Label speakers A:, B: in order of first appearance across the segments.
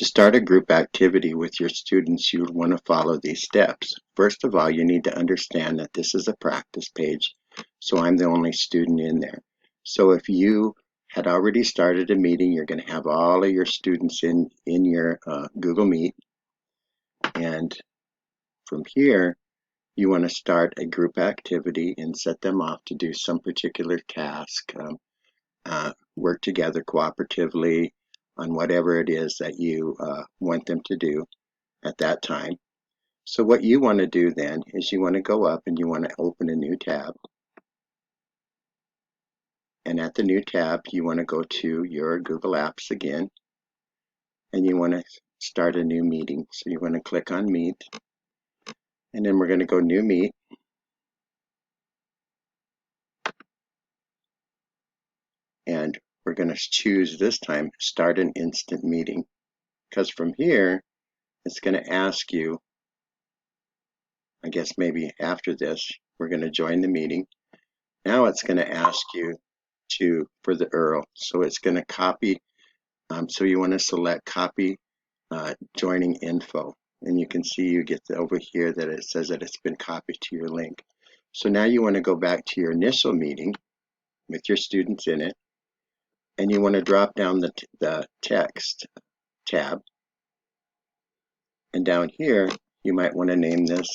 A: To start a group activity with your students, you would want to follow these steps. First of all, you need to understand that this is a practice page, so I'm the only student in there. So if you had already started a meeting, you're going to have all of your students in your Google Meet. And from here, you want to start a group activity and set them off to do some particular task, work together cooperatively on whatever it is that you want them to do at that time. So what you want to do then is you want to go up and you want to open a new tab. And at the new tab, you want to go to your Google Apps again, and you want to start a new meeting. So you want to click on Meet, and then we're going to go New Meet. And we're going to choose this time, Start an Instant Meeting. Because from here, it's going to ask you, I guess maybe after this, we're going to join the meeting. Now it's going to ask you for the URL. So it's going to copy. So you want to select Copy Joining Info. And you can see you get over here that it says that it's been copied to your link. So now you want to go back to your initial meeting with your students in it. And you want to drop down the Text tab. And down here, you might want to name this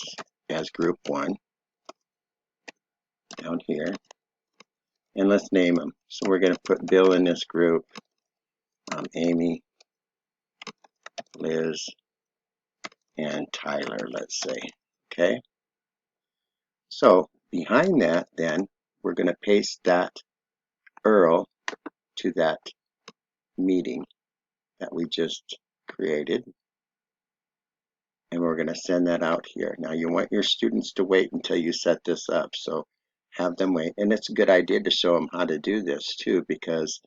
A: as Group 1. Down here. And let's name them. So we're going to put Bill in this group, Amy, Liz, and Tyler, let's say. Okay? So behind that, then, we're going to paste that URL to that meeting that we just created. And we're going to send that out here. Now you want your students to wait until you set this up. So have them wait. And it's a good idea to show them how to do this too, because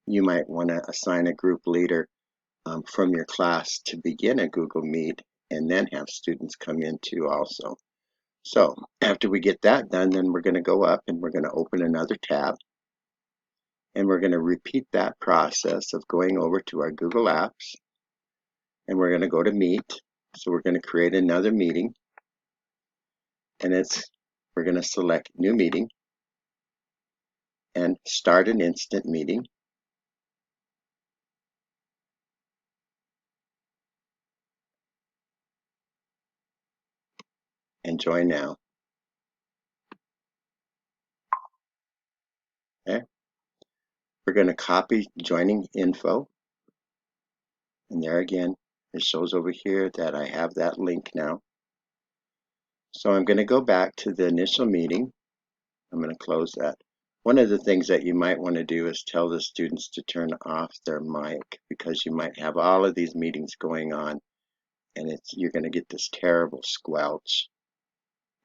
A: you might want to assign a group leader from your class to begin a Google Meet and then have students come in too also. So after we get that done, then we're going to go up and we're going to open another tab. And we're going to repeat that process of going over to our Google Apps. And we're going to go to Meet. So we're going to create another meeting. And we're going to select New Meeting and Start an Instant Meeting. And join now. Okay. We're going to copy joining info. And there again, it shows over here that I have that link now. So I'm going to go back to the initial meeting. I'm going to close that. One of the things that you might want to do is tell the students to turn off their mic, because you might have all of these meetings going on and you're going to get this terrible squelch.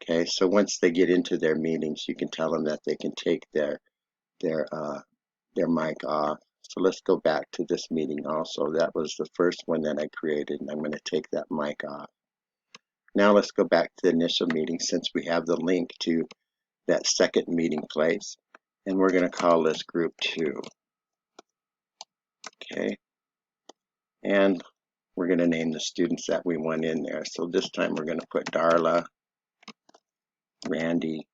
A: Okay, so once they get into their meetings, you can tell them that they can take their mic off. So let's go back to this meeting also. That was the first one that I created, and I'm going to take that mic off. Now let's go back to the initial meeting, since we have the link to that second meeting place, and we're going to call this Group 2. Okay, and we're going to name the students that we want in there. So this time we're going to put Darla, Randy,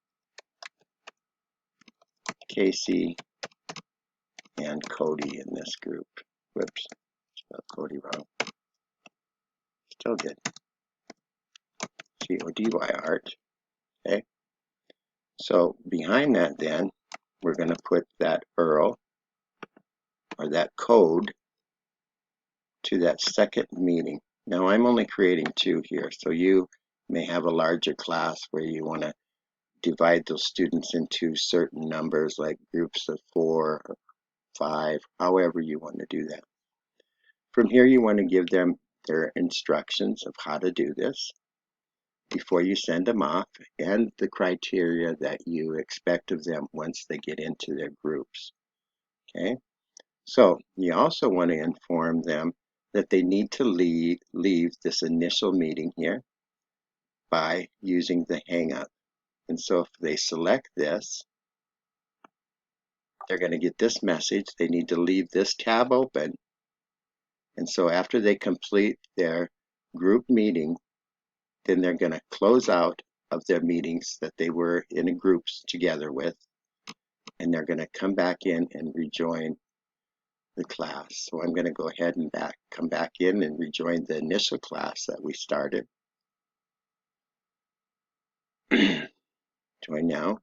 A: Casey, and Cody in this group. Whoops, spelled Cody wrong. Still good. C-O-D-Y art. Okay. So behind that, then, we're going to put that URL or that code to that second meeting. Now I'm only creating 2 here, so you may have a larger class where you want to divide those students into certain numbers, like groups of 4 or 5, however you want to do that. From here, you want to give them their instructions of how to do this before you send them off, and the criteria that you expect of them once they get into their groups. Okay, so you also want to inform them that they need to leave this initial meeting here by using the hang up. And so if they select this, they're going to get this message. They need to leave this tab open, And so after they complete their group meeting, then they're going to close out of their meetings that they were in groups together with, and they're going to come back in and rejoin the class. So I'm going to go ahead and come back in and rejoin the initial class that we started. Join now.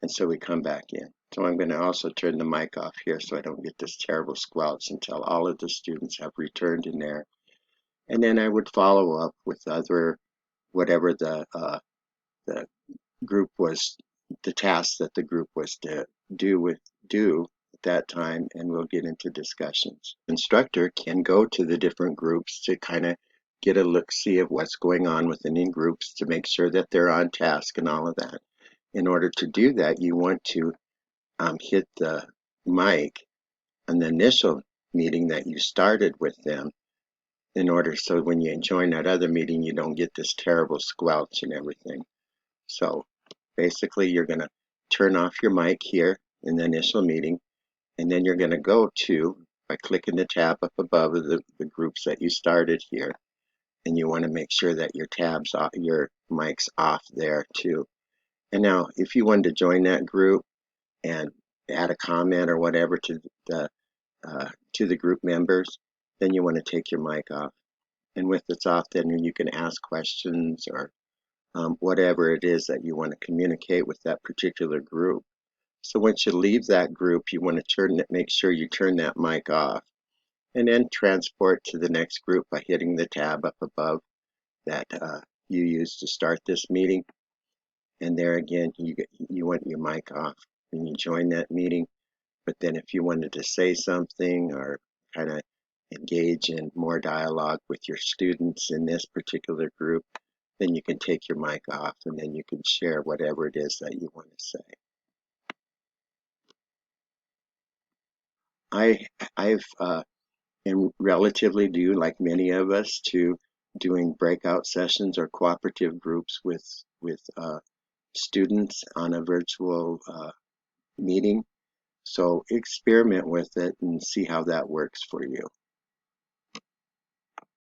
A: And so we come back in. So I'm going to also turn the mic off here so I don't get this terrible squelch until all of the students have returned in there. And then I would follow up with whatever the group was, the task that the group was to do at that time, and we'll get into discussions. Instructor can go to the different groups to kind of get a look-see of what's going on within the groups to make sure that they're on task and all of that. In order to do that, you want to hit the mic on the initial meeting that you started with them, in order so when you join that other meeting, you don't get this terrible squelch and everything. So basically, you're going to turn off your mic here in the initial meeting, and then you're going to go to, by clicking the tab up above the groups that you started here, and you want to make sure that your mic's off there too. And now, if you wanted to join that group and add a comment or whatever to the group members, then you want to take your mic off. And with it's off, then you can ask questions or whatever it is that you want to communicate with that particular group. So once you leave that group, you want to make sure you turn that mic off, and then transport to the next group by hitting the tab up above that you used to start this meeting. And there again, you want your mic off when you join that meeting. But then if you wanted to say something or kind of engage in more dialogue with your students in this particular group, then you can take your mic off and then you can share whatever it is that you want to say. I've am relatively new, like many of us, to doing breakout sessions or cooperative groups with students on a virtual meeting. So experiment with it and see how that works for you.